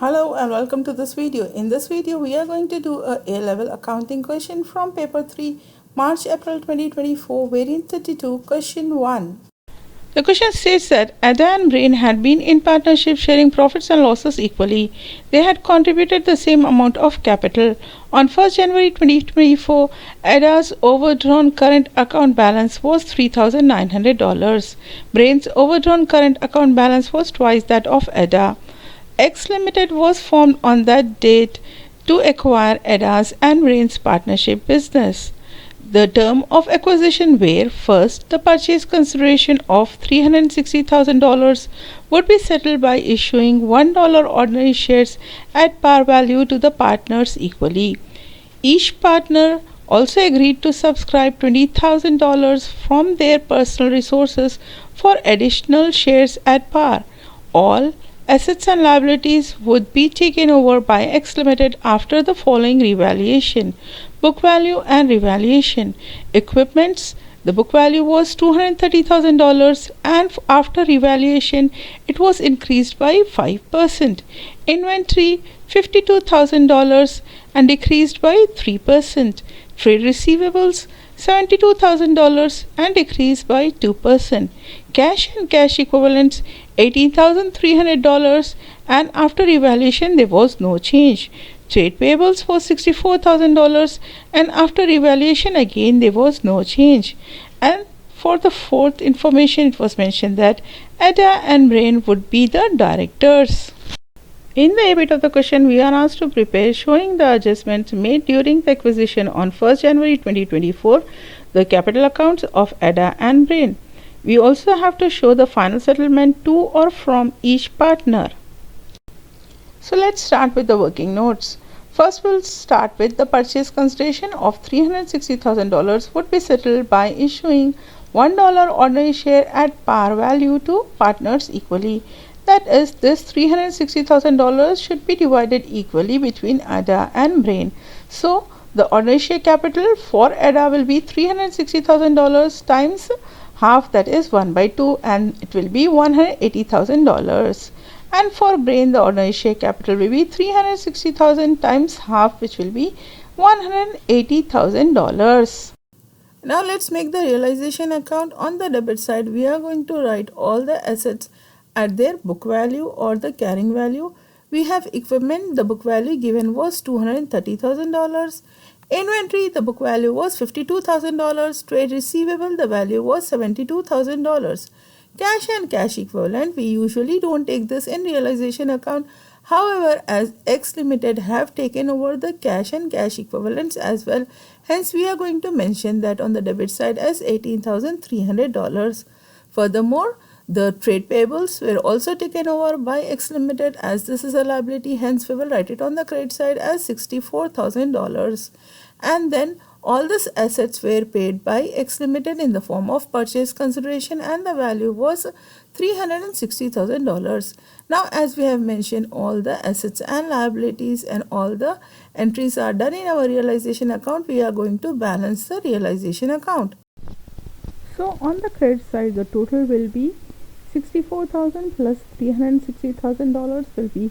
Hello and welcome to this video. In this video, we are going to do a A-level accounting question from paper 3, March-April 2024, variant 32, question 1. The question states that Ada and Brain had been in partnership sharing profits and losses equally. They had contributed the same amount of capital. On 1st January 2024, Ada's overdrawn current account balance was $3,900. Brain's overdrawn current account balance was twice that of Ada. X Limited was formed on that date to acquire Ada's and Brain's partnership business. The term of acquisition were, first, the purchase consideration of $360,000 would be settled by issuing $1 ordinary shares at par value to the partners equally. Each partner also agreed to subscribe $20,000 from their personal resources for additional shares at par. All assets and liabilities would be taken over by X Limited after the following revaluation: book value and revaluation. Equipments, the book value was $230,000 and after revaluation it was increased by 5%. Inventory, $52,000 and decreased by 3%. Trade receivables, $72,000 and decreased by 2%. Cash and cash equivalents, $18,300 and after evaluation there was no change. Trade payables was $64,000 and after evaluation again there was no change. And for the fourth information, it was mentioned that Ada and Brain would be the directors. In the A bit of the question, we are asked to prepare showing the adjustments made during the acquisition on 1st January 2024, the capital accounts of Ada and Brain. We also have to show the final settlement to or from each partner. So let's start with the working notes. First, we'll start with the purchase consideration of $360,000 would be settled by issuing $1 ordinary share at par value to partners equally. That is, this $360,000 should be divided equally between Ada and Brain. So, the ordinary share capital for Ada will be $360,000 times half, that is 1/2, and it will be $180,000. And for Brain, the ordinary share capital will be $360,000 times half, which will be $180,000. Now let's make the realization account. On the debit side, we are going to write all the assets at their book value or the carrying value. We have equipment, the book value given was $230,000. Inventory, the book value was $52,000. Trade receivable, the value was $72,000. Cash and cash equivalent, we usually don't take this in realization account. However, as X Limited have taken over the cash and cash equivalents as well, hence we are going to mention that on the debit side as $18,300. Furthermore, the trade payables were also taken over by X Limited, as this is a liability, hence we will write it on the credit side as $64,000. And then all these assets were paid by X Limited in the form of purchase consideration and the value was $360,000. Now, as we have mentioned, all the assets and liabilities and all the entries are done in our realization account, we are going to balance the realization account. So on the credit side, the total will be $64,000 plus $360,000 will be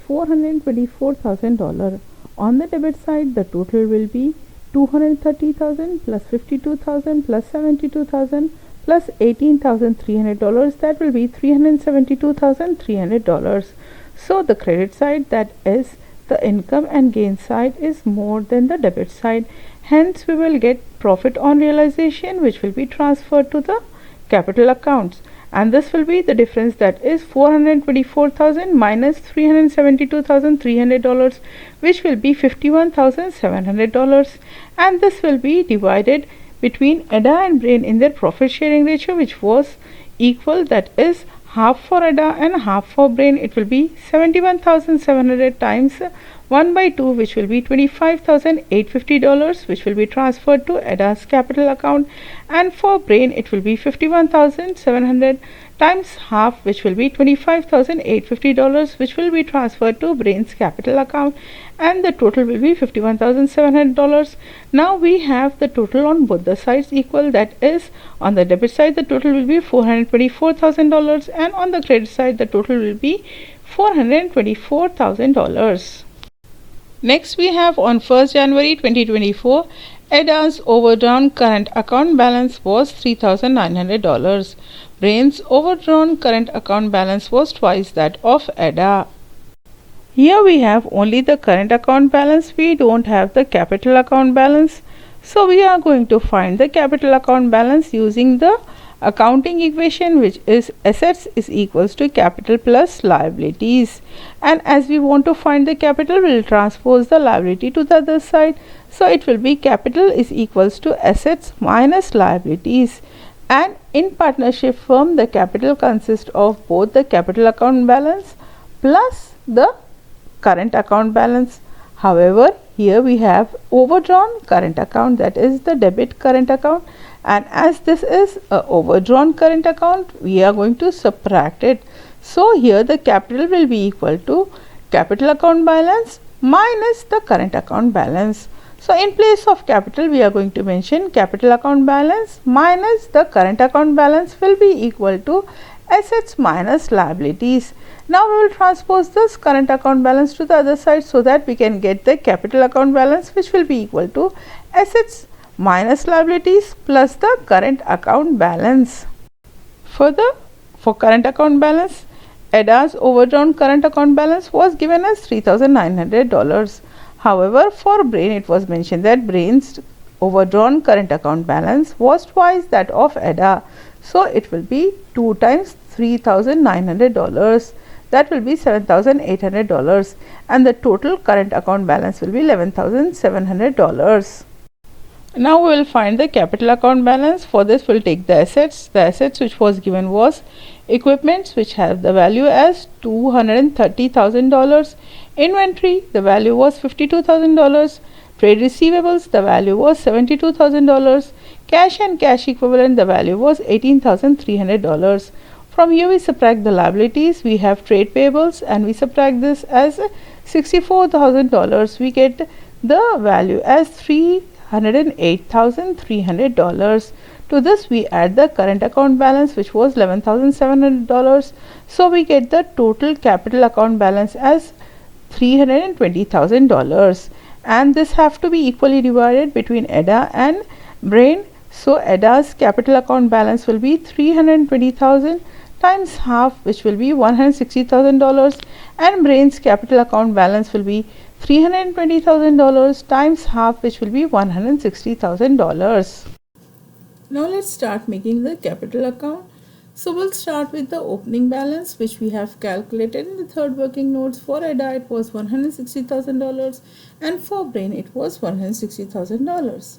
$424,000. On the debit side, the total will be $230,000 plus $52,000 plus $72,000 plus $18,300. That will be $372,300. So the credit side, that is the income and gain side, is more than the debit side. Hence, we will get profit on realization, which will be transferred to the capital accounts. And this will be the difference, that is $424,000 minus $372,300, which will be $51,700. And this will be divided between Ada and Brain in their profit sharing ratio, which was equal, that is half for Ada and half for Brain. It will be $71,700 times 1/2, which will be $25,850, which will be transferred to Ada's capital account, and for Brain it will be $51,700 times half, which will be $25,850, which will be transferred to Brain's capital account, and the total will be $51,700. Now we have the total on both the sides equal, that is on the debit side the total will be $424,000 and on the credit side the total will be $424,000. Next we have on 1st January 2024, Ada's overdrawn current account balance was $3,900. Brain's overdrawn current account balance was twice that of Ada. Here we have only the current account balance, we don't have the capital account balance. So we are going to find the capital account balance using the accounting equation, which is assets is equals to capital plus liabilities. And as we want to find the capital, we will transpose the liability to the other side. So it will be capital is equals to assets minus liabilities. And in partnership firm, the capital consists of both the capital account balance plus the current account balance. However, here we have overdrawn current account, that is the debit current account, and as this is a overdrawn current account, we are going to subtract it. So here the capital will be equal to capital account balance minus the current account balance. So in place of capital, we are going to mention capital account balance minus the current account balance will be equal to assets minus liabilities. Now we will transpose this current account balance to the other side so that we can get the capital account balance, which will be equal to assets minus liabilities plus the current account balance. Further, for current account balance, Ada's overdrawn current account balance was given as $3,900. However, for Brain, it was mentioned that Brain's overdrawn current account balance was twice that of Ada. So it will be 2 times $3,900. That will be $7,800, and the total current account balance will be $11,700. Now we will find the capital account balance. For this, we will take the assets. The assets which was given was equipments, which have the value as $230,000. Inventory, the value was $52,000. Trade receivables, the value was $72,000. Cash and cash equivalent, the value was $18,300. From here we subtract the liabilities. We have trade payables and we subtract this as $64,000. We get the value as $308,300. To this we add the current account balance, which was $11,700. So we get the total capital account balance as $320,000, and this have to be equally divided between Ada and Brain. So Ada's capital account balance will be $320,000 times half, which will be $160,000, and Brain's capital account balance will be $320,000 times half, which will be $160,000. Now let's start making the capital account. So we'll start with the opening balance, which we have calculated in the third working notes. For Ada it was $160,000 and for Brain it was $160,000.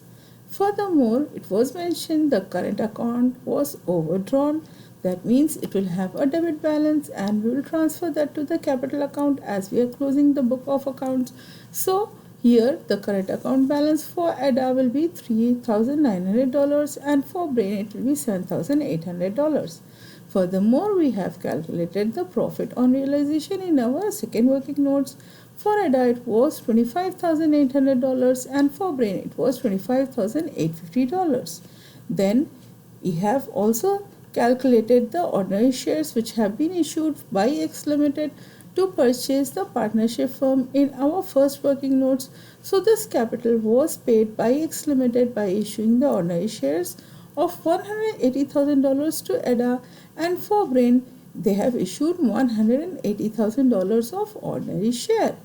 Furthermore, it was mentioned the current account was overdrawn. That means it will have a debit balance and we will transfer that to the capital account as we are closing the book of accounts. So here the current account balance for Ada will be $3,900 and for Brain it will be $7,800. Furthermore, we have calculated the profit on realization in our second working notes. For Ada it was $25,800 and for Brain it was $25,850. Then we have also calculated the ordinary shares which have been issued by X Limited to purchase the partnership firm in our first working notes. So this capital was paid by X Limited by issuing the ordinary shares of $180,000 to Ada, and for Brain they have issued $180,000 of ordinary share.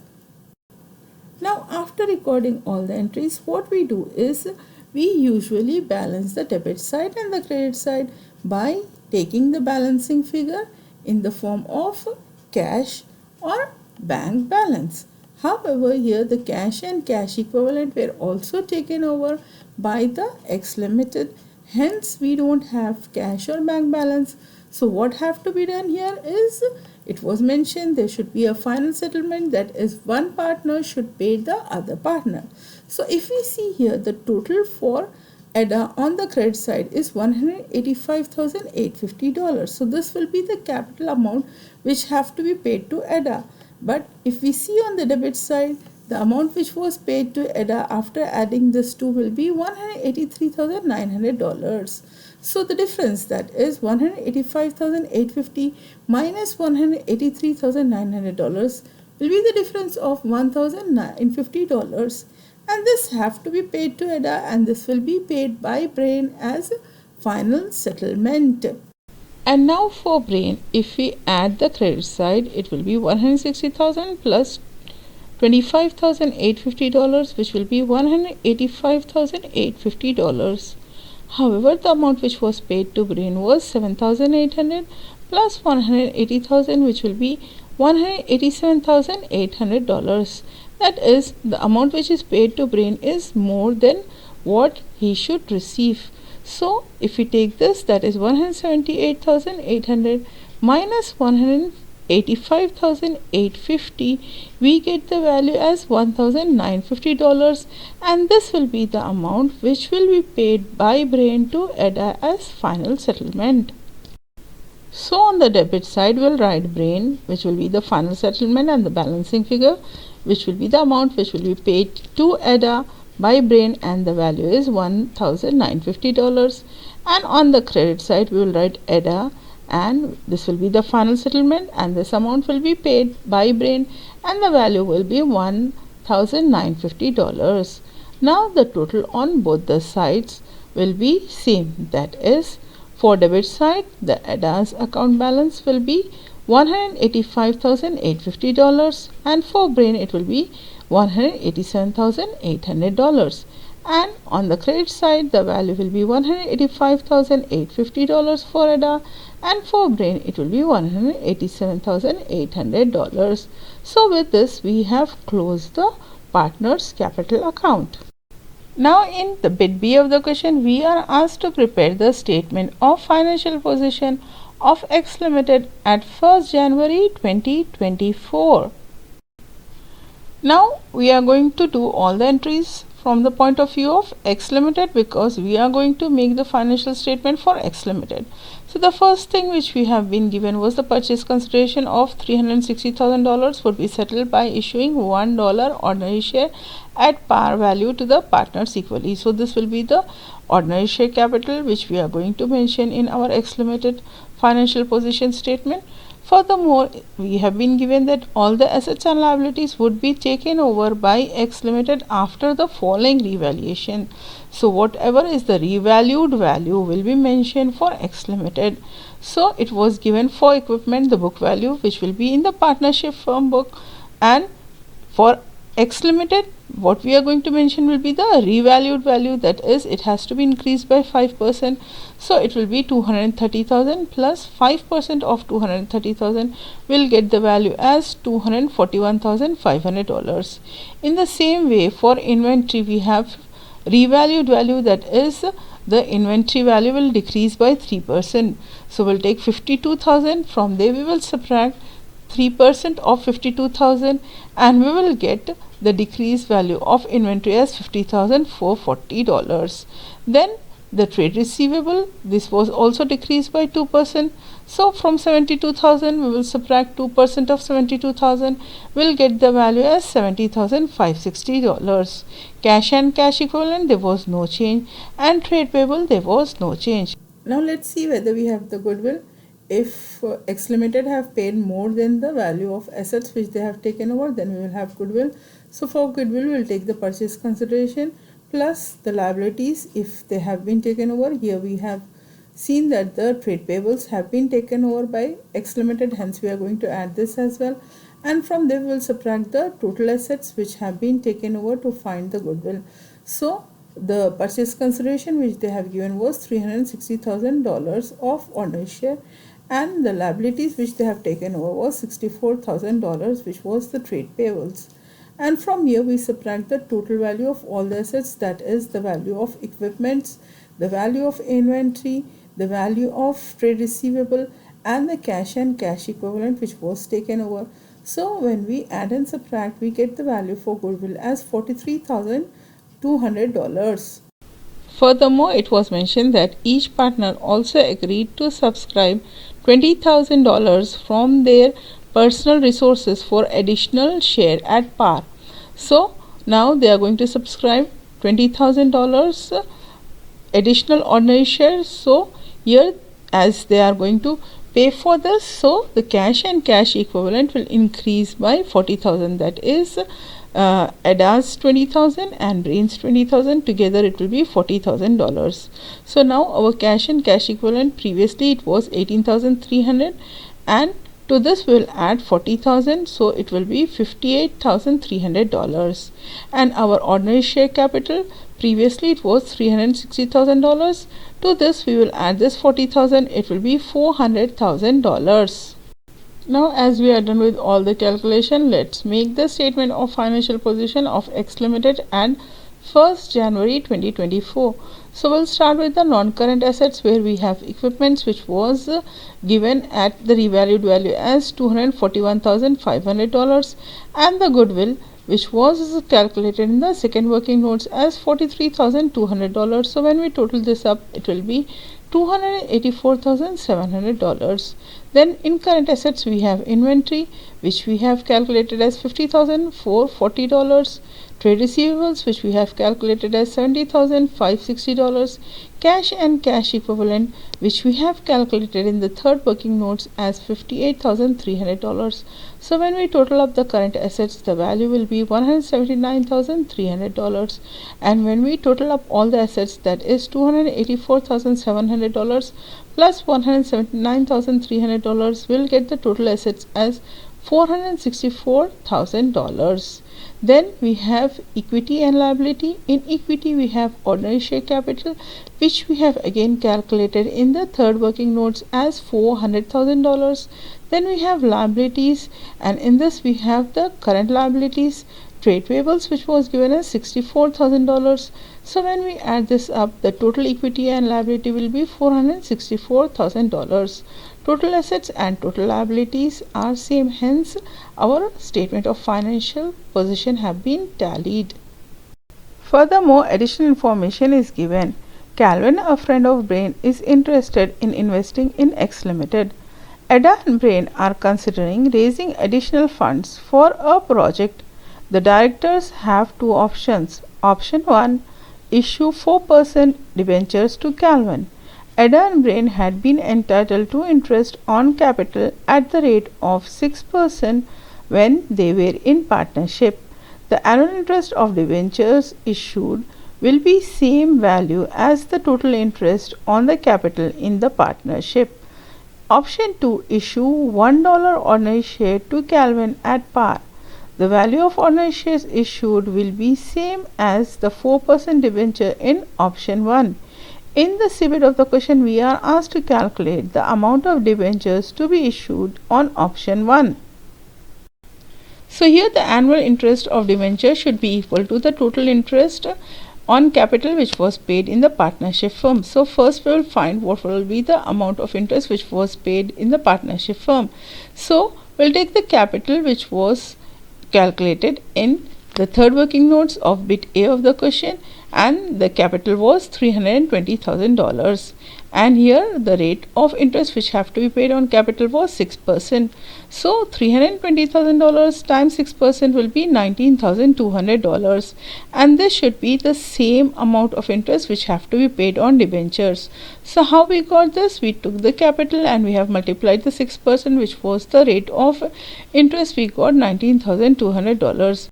Now after recording all the entries, what we do is we usually balance the debit side and the credit side by taking the balancing figure in the form of cash or bank balance. However, here the cash and cash equivalent were also taken over by the X Limited. Hence, we don't have cash or bank balance. So what have to be done here is, it was mentioned there should be a final settlement, that is one partner should pay the other partner. So if we see here, the total for Ada on the credit side is $185,850. So this will be the capital amount which have to be paid to Ada. But if we see on the debit side, the amount which was paid to Ada after adding this two will be $183,900. So the difference, that is 185,850 minus $183,900, will be the difference of $1,950, and this have to be paid to Ada, and this will be paid by Brain as final settlement. And now for Brain, if we add the credit side, it will be 160,000 plus $25,850, which will be $185,850. However, the amount which was paid to Brain was $7,800 plus $180,000, which will be $187,800. That is, the amount which is paid to Brain is more than what he should receive. So, if we take this, that is 178,800 minus 185,850, we get the value as $1,950, and this will be the amount which will be paid by Brain to Ada as final settlement. So on the debit side, we'll write Brain, which will be the final settlement, and the balancing figure, which will be the amount which will be paid to Ada by Brain, and the value is $1,950. And on the credit side, we will write Ada, and this will be the final settlement, and this amount will be paid by Brain, and the value will be $1,950. Now the total on both the sides will be same, that is, for debit side, the Ada's account balance will be $185,850, and for Brain it will be $187,800. And on the credit side, the value will be $185,850 for Ada, and for Brain it will be $187,800. So with this, we have closed the partner's capital account. Now in the bit B of the question, we are asked to prepare the statement of financial position of X Limited at 1st January 2024. Now we are going to do all the entries from the point of view of X Limited, because we are going to make the financial statement for X Limited. So the first thing which we have been given was the purchase consideration of $360,000 would be settled by issuing $1 ordinary share at par value to the partners equally. So this will be the ordinary share capital which we are going to mention in our X Limited financial position statement. Furthermore, we have been given that all the assets and liabilities would be taken over by X Limited after the following revaluation. So whatever is the revalued value will be mentioned for X Limited. So it was given for equipment the book value which will be in the partnership firm book, and for X Limited what we are going to mention will be the revalued value, that is, it has to be increased by 5%. So it will be 230,000 plus 5% of 230,000 will get the value as $241,500. In the same way, for inventory we have revalued value, that is, the inventory value will decrease by 3%. So we'll take 52,000, from there we will subtract 3% of 52,000, and we will get the decreased value of inventory as $50,440. Then the trade receivable, this was also decreased by 2%. So from 72,000 we will subtract 2% of 72,000, we'll get the value as $70,560. Cash and cash equivalent, there was no change, and trade payable, there was no change. Now let's see whether we have the goodwill. If X Limited have paid more than the value of assets which they have taken over, then we will have goodwill. So for goodwill, we will take the purchase consideration plus the liabilities if they have been taken over. Here we have seen that the trade payables have been taken over by X Limited, hence we are going to add this as well. And from there we will subtract the total assets which have been taken over to find the goodwill. So the purchase consideration which they have given was $360,000 of ordinary share, and the liabilities which they have taken over was $64,000, which was the trade payables. And from here we subtract the total value of all the assets, that is the value of equipments, the value of inventory, the value of trade receivable, and the cash and cash equivalent which was taken over. So when we add and subtract, we get the value for goodwill as $43,200. Furthermore, it was mentioned that each partner also agreed to subscribe $20,000 from their personal resources for additional share at par. So now they are going to subscribe $20,000 additional ordinary shares. So here, as they are going to pay for this, so the cash and cash equivalent will increase by 40,000. That is Ada's 20,000 and Brain's 20,000. Together it will be $40,000. So now our cash and cash equivalent, previously it was 18,300, and to this we will add 40,000, so it will be $58,300. And our ordinary share capital, previously it was $360,000. To this we will add this 40,000, it will be $400,000. Now, as we are done with all the calculation, let's make the statement of financial position of X Limited at 1st January 2024. So we'll start with the non-current assets, where we have equipments which was given at the revalued value as $241,500, and the goodwill which was calculated in the second working notes as $43,200. So when we total this up, it will be $284,700. Then in current assets we have inventory, which we have calculated as $50,440, trade receivables, which we have calculated as $70,560, cash and cash equivalent, which we have calculated in the third working notes as $58,300. So when we total up the current assets, the value will be $179,300, and when we total up all the assets, that is $284,700 plus $179,300, will get the total assets as $464,000. Then we have equity and liability. In equity we have ordinary share capital, which we have again calculated in the third working notes as $400,000. Then we have liabilities, and in this we have the current liabilities, trade payables, which was given as $64,000. So when we add this up, the total equity and liability will be $464,000. Total assets and total liabilities are same, hence our statement of financial position have been tallied. Furthermore, additional information is given. Calvin, a friend of Brain, is interested in investing in X Limited. Ada and Brain are considering raising additional funds for a project. The directors have two options. Option 1, issue 4% debentures to Calvin. Ada and Brain had been entitled to interest on capital at the rate of 6% when they were in partnership. The annual interest of debentures issued will be same value as the total interest on the capital in the partnership. Option 2, issue $1 ordinary share to Calvin at par. The value of ordinary shares issued will be same as the 4% debenture in option 1. In the CBIT of the question, we are asked to calculate the amount of debentures to be issued on option 1. So here the annual interest of debenture should be equal to the total interest on capital which was paid in the partnership firm. So first we will find what will be the amount of interest which was paid in the partnership firm. So we'll take the capital which was calculated in the third working notes of bit A of the question, and the capital was $320,000, and here the rate of interest which have to be paid on capital was 6%. So $320,000 times 6% will be $19,200, and this should be the same amount of interest which have to be paid on debentures. So how we got this? We took the capital and we have multiplied the 6%, which was the rate of interest. We got $19,200.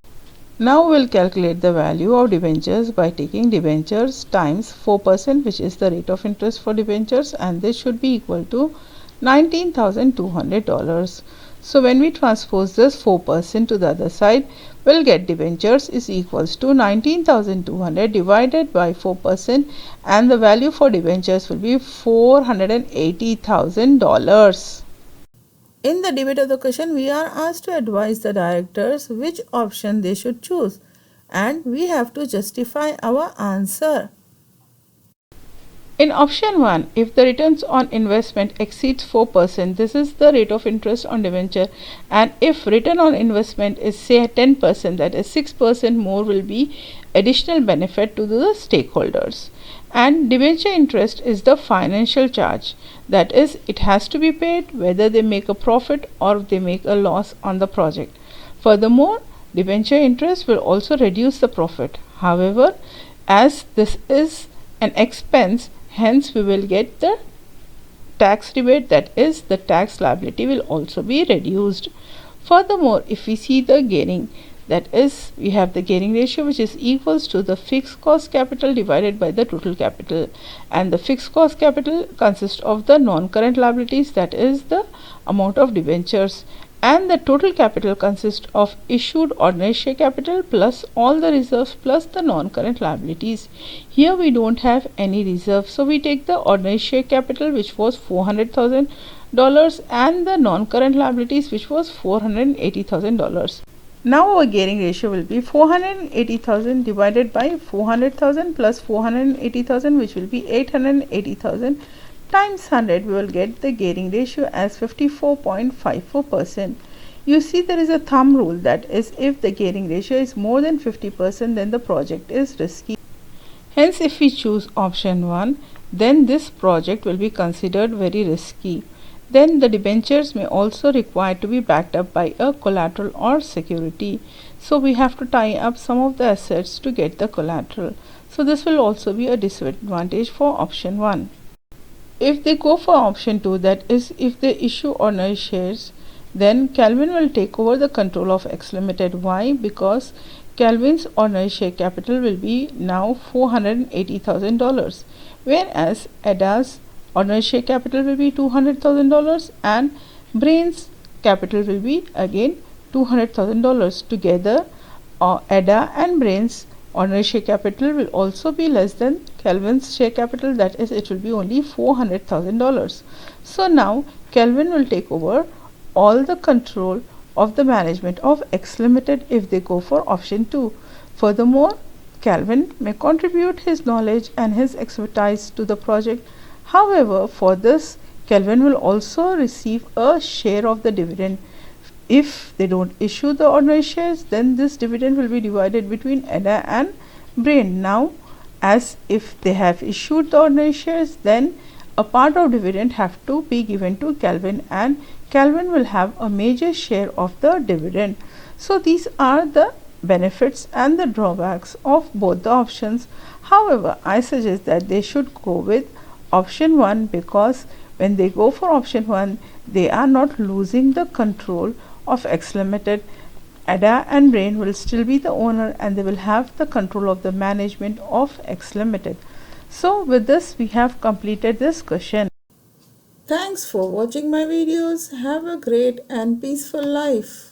Now we'll calculate the value of debentures by taking debentures times 4%, which is the rate of interest for debentures, and this should be equal to $19,200. So when we transpose this 4% to the other side, we'll get debentures is equals to 19,200 divided by 4%, and the value for debentures will be $480,000. In the debate of the question, we are asked to advise the directors which option they should choose, and we have to justify our answer. In option 1, if the returns on investment exceeds 4%, this is the rate of interest on debenture, and if return on investment is say 10%, that is 6% more will be additional benefit to the stakeholders. And debenture interest is the financial charge, that is it has to be paid whether they make a profit or they make a loss on the project. Furthermore, debenture interest will also reduce the profit. However, as this is an expense, hence we will get the tax rebate, that is the tax liability will also be reduced. Furthermore, if we see the gearing, that is we have the gearing ratio which is equals to the fixed cost capital divided by the total capital, and the fixed cost capital consists of the non-current liabilities, that is the amount of debentures, and the total capital consists of issued ordinary share capital plus all the reserves plus the non-current liabilities. Here we don't have any reserve, so we take the ordinary share capital which was $400,000 and the non-current liabilities which was $480,000. Now our gearing ratio will be 480,000 divided by 400,000 plus 480,000, which will be 880,000 times 100. We will get the gearing ratio as 54.54%. You see there is a thumb rule, that is if the gearing ratio is more than 50%, then the project is risky. Hence if we choose option 1, then this project will be considered very risky. Then the debentures may also require to be backed up by a collateral or security. So we have to tie up some of the assets to get the collateral. So this will also be a disadvantage for option 1. If they go for option 2, that is if they issue ordinary shares, then Calvin will take over the control of X Limited. Why? Because Calvin's ordinary share capital will be now $480,000, whereas Ada's ordinary share capital will be $200,000 and Brain's capital will be again $200,000. Together, Ada and Brain's ordinary share capital will also be less than Calvin's share capital, that is it will be only $400,000. So now Calvin will take over all the control of the management of X Limited if they go for option 2. Furthermore, Calvin may contribute his knowledge and his expertise to the project. However, for this, Calvin will also receive a share of the dividend. If they don't issue the ordinary shares, then this dividend will be divided between Ada and Brain. Now, as if they have issued the ordinary shares, then a part of dividend have to be given to Calvin, and Calvin will have a major share of the dividend. So these are the benefits and the drawbacks of both the options. However, I suggest that they should go with option 1, because when they go for option 1, they are not losing the control of X Limited. Ada and Brain will still be the owner and they will have the control of the management of X Limited. So with this we have completed this question. Thanks for watching my videos. Have a great and peaceful life.